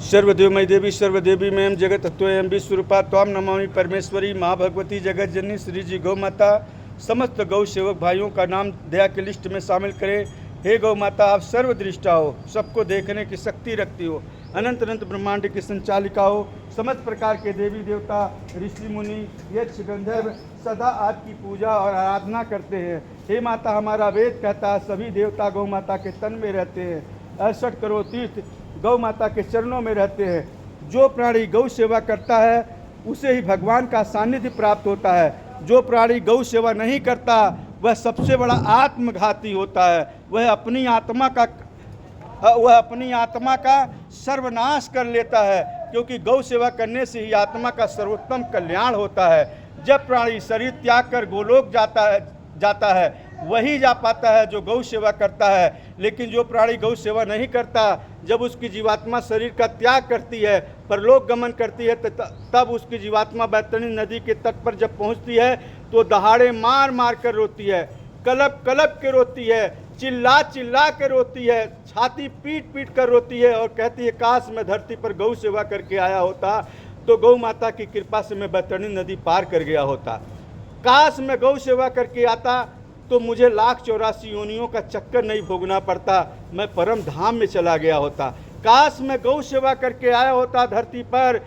सर्वदेवमयी देवी सर्वदेवीमयं जगतत्वयं विश्वरूपा त्वां नमामि परमेश्वरी माँ भगवती जगत जननी श्री जी गौ माता। समस्त गौ सेवक भाइयों का नाम दया की लिस्ट में शामिल करें। हे गौ माता, आप सर्वदृष्टा हो, सबको देखने की शक्ति रखती हो, अनंत अनंत ब्रह्मांड की संचालिका हो। समस्त प्रकार के देवी देवता, ऋषि मुनि, यक्ष गंधर्व सदा आपकी पूजा और आराधना करते हैं। हे माता, हमारा वेद कहता है सभी देवता गौ माता के तन में रहते हैं। 68 करोड़ तीर्थ गौ माता के चरणों में रहते हैं। जो प्राणी गौ सेवा करता है उसे ही भगवान का सानिध्य प्राप्त होता है। जो प्राणी गौ सेवा नहीं करता वह सबसे बड़ा आत्मघाती होता है। वह अपनी आत्मा का सर्वनाश कर लेता है, क्योंकि गौ सेवा करने से ही आत्मा का सर्वोत्तम कल्याण होता है। जब प्राणी शरीर त्याग कर गोलोक जाता है वही जा पाता है जो गौ सेवा करता है। लेकिन जो प्राणी गौ सेवा नहीं करता, जब उसकी जीवात्मा शरीर का त्याग करती है, परलोक गमन करती है, तब उसकी जीवात्मा बैतरणी नदी के तट पर जब पहुंचती है तो दहाड़े मार मार कर रोती है, कलप कलप के रोती है, चिल्ला चिल्ला कर रोती है, छाती पीट पीट कर रोती है और कहती है काश मैं धरती पर गौ सेवा करके आया होता तो गौ माता की कृपा से मैं बैतरणी नदी पार कर गया होता। काश मैं गौ सेवा करके आता तो मुझे 1,84 योनियों का चक्कर नहीं भोगना पड़ता, मैं परम धाम में चला गया होता। काश मैं गौ सेवा करके आया होता धरती पर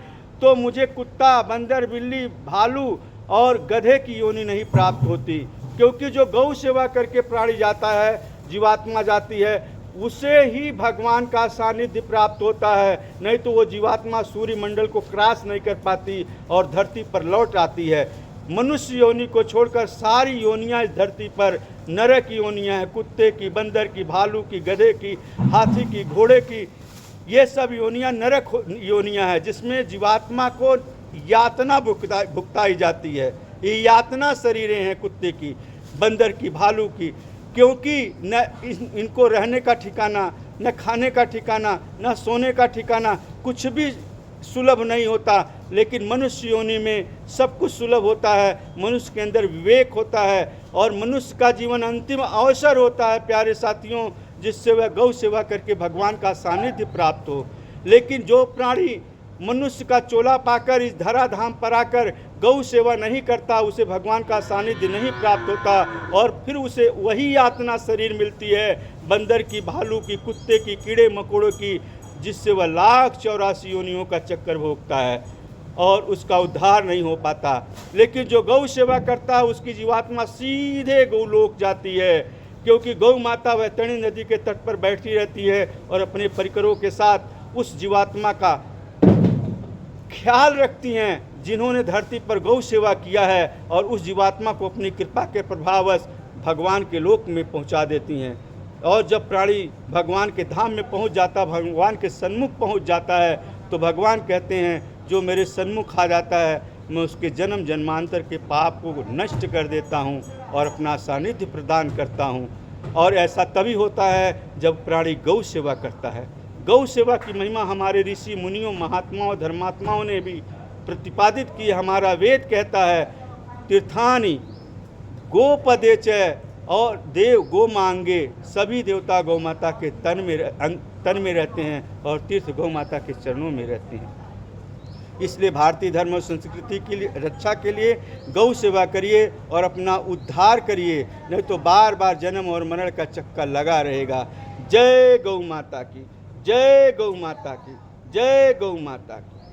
तो मुझे कुत्ता, बंदर, बिल्ली, भालू और गधे की योनि नहीं प्राप्त होती। क्योंकि जो गौ सेवा करके प्राणी जाता है, जीवात्मा जाती है, उसे ही भगवान का सानिध्य प्राप्त होता है। नहीं तो वो जीवात्मा सूर्य मंडल को क्रॉस नहीं कर पाती और धरती पर लौट आती है। मनुष्य योनि को छोड़कर सारी योनियाँ इस धरती पर नरक की योनियाँ हैं। कुत्ते की, बंदर की, भालू की, गधे की, हाथी की, घोड़े की, ये सब योनियाँ नरक योनियाँ हैं, जिसमें जीवात्मा को यातना भुगताई जाती है। ये यातना शरीरें हैं कुत्ते की, बंदर की, भालू की, क्योंकि न इनको रहने का ठिकाना, न खाने का ठिकाना, न सोने का ठिकाना, कुछ भी सुलभ नहीं होता। लेकिन मनुष्य योनि में सब कुछ सुलभ होता है। मनुष्य के अंदर विवेक होता है और मनुष्य का जीवन अंतिम अवसर होता है प्यारे साथियों, जिससे वह गौ सेवा करके भगवान का सानिध्य प्राप्त हो। लेकिन जो प्राणी मनुष्य का चोला पाकर इस धराधाम पर आकर गौ सेवा नहीं करता, उसे भगवान का सानिध्य नहीं प्राप्त होता और फिर उसे वही यातना शरीर मिलती है, बंदर की, भालू की, कुत्ते की, कीड़े मकोड़ों की, जिससे वह 1,84 योनियों का चक्कर भोगता है और उसका उद्धार नहीं हो पाता। लेकिन जो गौ सेवा करता है उसकी जीवात्मा सीधे गौलोक जाती है, क्योंकि गौ माता बैतरणी नदी के तट पर बैठी रहती है और अपने परिकरों के साथ उस जीवात्मा का ख्याल रखती हैं जिन्होंने धरती पर गौ सेवा किया है, और उस जीवात्मा को अपनी कृपा के प्रभाववश भगवान के लोक में पहुंचा देती हैं। और जब प्राणी भगवान के धाम में पहुंच जाता, भगवान के सन्मुख पहुंच जाता है, तो भगवान कहते हैं जो मेरे सन्मुख आ जाता है मैं उसके जन्म जन्मांतर के पाप को नष्ट कर देता हूं और अपना सानिध्य प्रदान करता हूं। और ऐसा तभी होता है जब प्राणी गौ सेवा करता है। गौ सेवा की महिमा हमारे ऋषि मुनियों, महात्माओं, धर्मात्माओं ने भी प्रतिपादित की। हमारा वेद कहता है तीर्थानि गोपदे च, और देव गौ मांगे, सभी देवता गौ माता के तन में रहते हैं और तीर्थ गौ माता के चरणों में रहते हैं। इसलिए भारतीय धर्म और संस्कृति की रक्षा के लिए गौ सेवा करिए और अपना उद्धार करिए, नहीं तो बार बार जन्म और मरण का चक्कर लगा रहेगा। जय गौ माता की, जय गौ माता की, जय गौ माता की।